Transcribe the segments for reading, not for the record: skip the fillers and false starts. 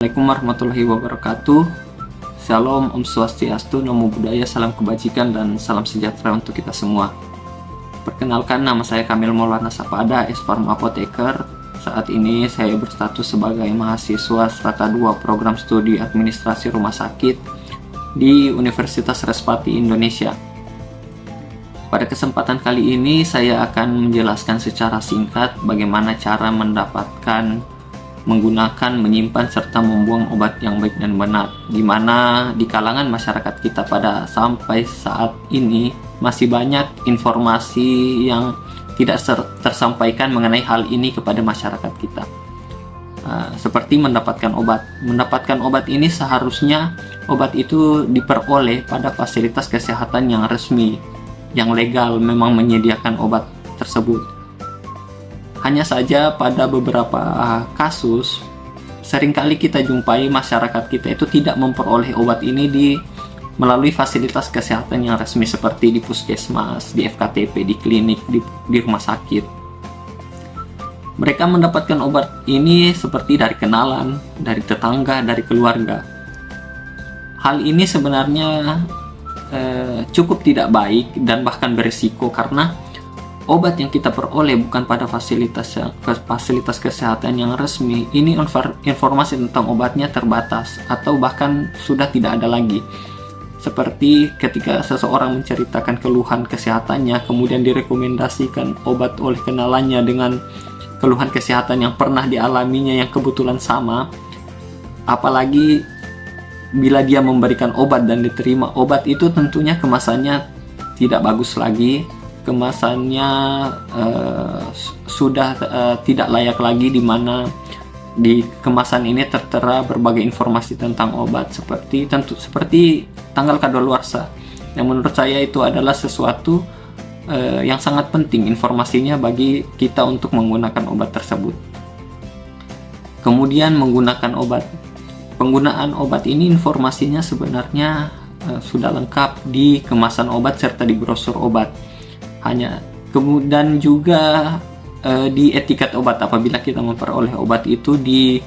Assalamualaikum warahmatullahi wabarakatuh. Shalom, Om Swastiastu, Namo Buddhaya, salam kebajikan dan salam sejahtera untuk kita semua. Perkenalkan, nama saya Kamil Maulana Sapada, S-Farm Apoteker. Saat ini saya berstatus sebagai mahasiswa strata 2 program studi administrasi rumah sakit di Universitas Respati Indonesia. Pada kesempatan kali ini saya akan menjelaskan secara singkat bagaimana cara mendapatkan, menggunakan, menyimpan, serta membuang obat yang baik dan benar, di mana di kalangan masyarakat kita pada sampai saat ini masih banyak informasi yang tidak tersampaikan mengenai hal ini kepada masyarakat kita. Seperti mendapatkan obat. Mendapatkan obat ini seharusnya obat itu diperoleh pada fasilitas kesehatan yang resmi, yang legal memang menyediakan obat tersebut. Hanya saja pada beberapa kasus seringkali kita jumpai masyarakat kita itu tidak memperoleh obat ini melalui fasilitas kesehatan yang resmi seperti di puskesmas, di FKTP, di klinik, di rumah sakit. Mereka mendapatkan obat ini seperti dari kenalan, dari tetangga, dari keluarga. Hal ini sebenarnya cukup tidak baik dan bahkan berisiko, karena obat yang kita peroleh bukan pada fasilitas kesehatan yang resmi. Ini informasi tentang obatnya terbatas atau bahkan sudah tidak ada lagi. Seperti ketika seseorang menceritakan keluhan kesehatannya, kemudian direkomendasikan obat oleh kenalannya dengan keluhan kesehatan yang pernah dialaminya yang kebetulan sama. Apalagi bila dia memberikan obat dan diterima obat itu, tentunya kemasannya tidak bagus lagi. Kemasannya sudah tidak layak lagi, di mana di kemasan ini tertera berbagai informasi tentang obat seperti tanggal kadaluarsa, yang menurut saya itu adalah sesuatu yang sangat penting informasinya bagi kita untuk menggunakan obat tersebut. Kemudian menggunakan obat. Penggunaan obat ini informasinya sebenarnya sudah lengkap di kemasan obat serta di brosur obat. Kemudian juga di etiket obat apabila kita memperoleh obat itu di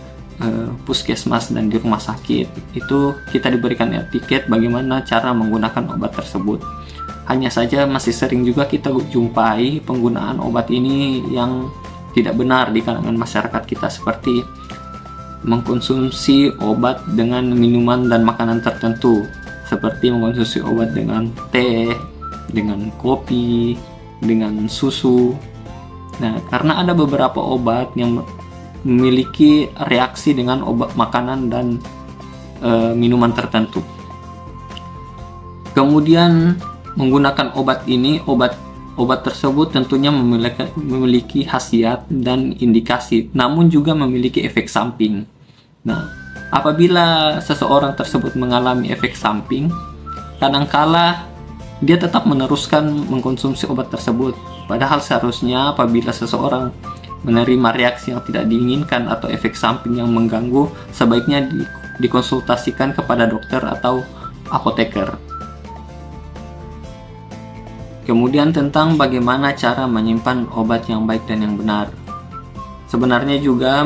puskesmas dan di rumah sakit, itu kita diberikan etiket bagaimana cara menggunakan obat tersebut. Hanya saja masih sering juga kita jumpai penggunaan obat ini yang tidak benar di kalangan masyarakat kita, seperti mengkonsumsi obat dengan minuman dan makanan tertentu, seperti mengkonsumsi obat dengan teh, dengan kopi, dengan susu. Nah, karena ada beberapa obat yang memiliki reaksi dengan obat makanan dan minuman tertentu. Kemudian menggunakan obat ini, obat tersebut tentunya memiliki khasiat dan indikasi, namun juga memiliki efek samping. Nah, apabila seseorang tersebut mengalami efek samping, kadangkala dia tetap meneruskan mengkonsumsi obat tersebut. Padahal seharusnya apabila seseorang menerima reaksi yang tidak diinginkan atau efek samping yang mengganggu, sebaiknya dikonsultasikan kepada dokter atau apoteker. Kemudian tentang bagaimana cara menyimpan obat yang baik dan yang benar. Sebenarnya juga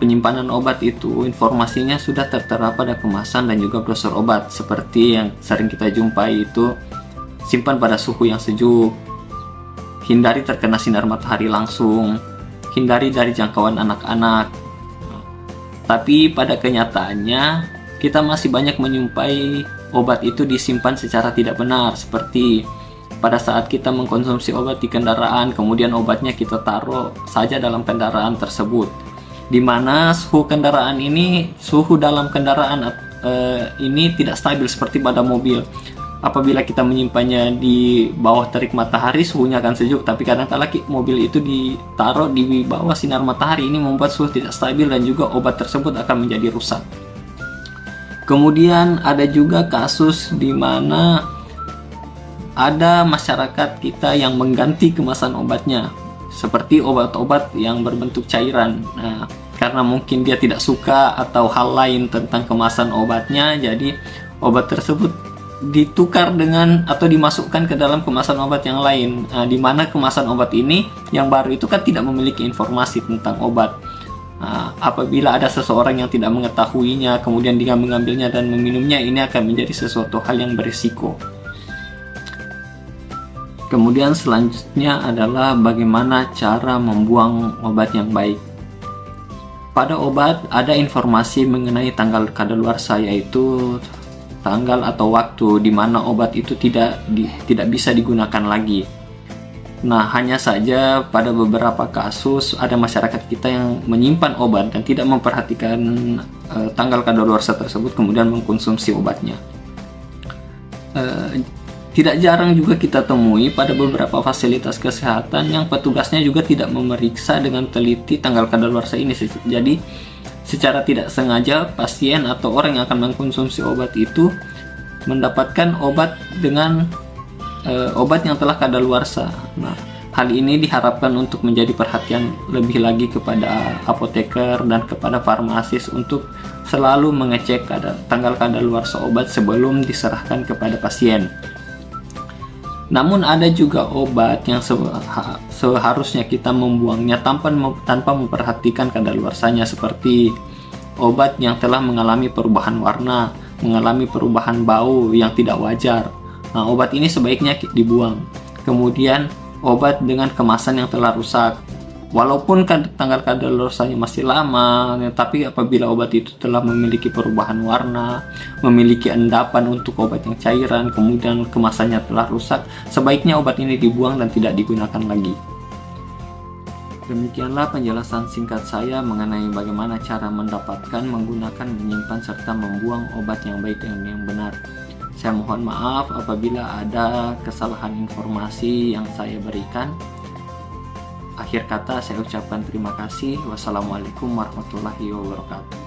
penyimpanan obat itu informasinya sudah tertera pada kemasan dan juga brosur obat, seperti yang sering kita jumpai itu simpan pada suhu yang sejuk, hindari terkena sinar matahari langsung, hindari dari jangkauan anak-anak. Tapi pada kenyataannya kita masih banyak menyumpai obat itu disimpan secara tidak benar, seperti pada saat kita mengkonsumsi obat di kendaraan, kemudian obatnya kita taruh saja dalam kendaraan tersebut, di mana suhu dalam kendaraan ini tidak stabil seperti pada mobil. Apabila kita menyimpannya di bawah terik matahari, suhunya akan sejuk, tapi kadang-kala mobil itu ditaruh di bawah sinar matahari, ini membuat suhu tidak stabil dan juga obat tersebut akan menjadi rusak. Kemudian ada juga kasus di mana ada masyarakat kita yang mengganti kemasan obatnya, seperti obat-obat yang berbentuk cairan. Nah, karena mungkin dia tidak suka atau hal lain tentang kemasan obatnya, jadi obat tersebut ditukar dengan atau dimasukkan ke dalam kemasan obat yang lain. Nah, di mana kemasan obat ini yang baru itu kan tidak memiliki informasi tentang obat. Nah, apabila ada seseorang yang tidak mengetahuinya, kemudian dia mengambilnya dan meminumnya, ini akan menjadi sesuatu hal yang berisiko. Kemudian selanjutnya adalah bagaimana cara membuang obat yang baik. Pada obat ada informasi mengenai tanggal kadaluarsa, yaitu tanggal atau waktu di mana obat itu tidak bisa digunakan lagi. Nah, hanya saja pada beberapa kasus ada masyarakat kita yang menyimpan obat dan tidak memperhatikan tanggal kadaluarsa tersebut, kemudian mengkonsumsi obatnya. Tidak jarang juga kita temui pada beberapa fasilitas kesehatan yang petugasnya juga tidak memeriksa dengan teliti tanggal kadaluarsa ini. Jadi, secara tidak sengaja pasien atau orang yang akan mengkonsumsi obat itu mendapatkan obat dengan obat yang telah kadaluarsa. Nah, hal ini diharapkan untuk menjadi perhatian lebih lagi kepada apoteker dan kepada farmasis untuk selalu mengecek tanggal kadaluarsa obat sebelum diserahkan kepada pasien. Namun ada juga obat yang seharusnya kita membuangnya tanpa memperhatikan kadaluarsanya, seperti obat yang telah mengalami perubahan warna, mengalami perubahan bau yang tidak wajar. Nah, obat ini sebaiknya dibuang. Kemudian obat dengan kemasan yang telah rusak, walaupun tanggal kadaluarsanya masih lama, tapi apabila obat itu telah memiliki perubahan warna, memiliki endapan untuk obat yang cairan, kemudian kemasannya telah rusak, sebaiknya obat ini dibuang dan tidak digunakan lagi. Demikianlah penjelasan singkat saya mengenai bagaimana cara mendapatkan, menggunakan, menyimpan, serta membuang obat yang baik dan yang benar. Saya mohon maaf apabila ada kesalahan informasi yang saya berikan. Akhir kata saya ucapkan terima kasih. Wassalamualaikum warahmatullahi wabarakatuh.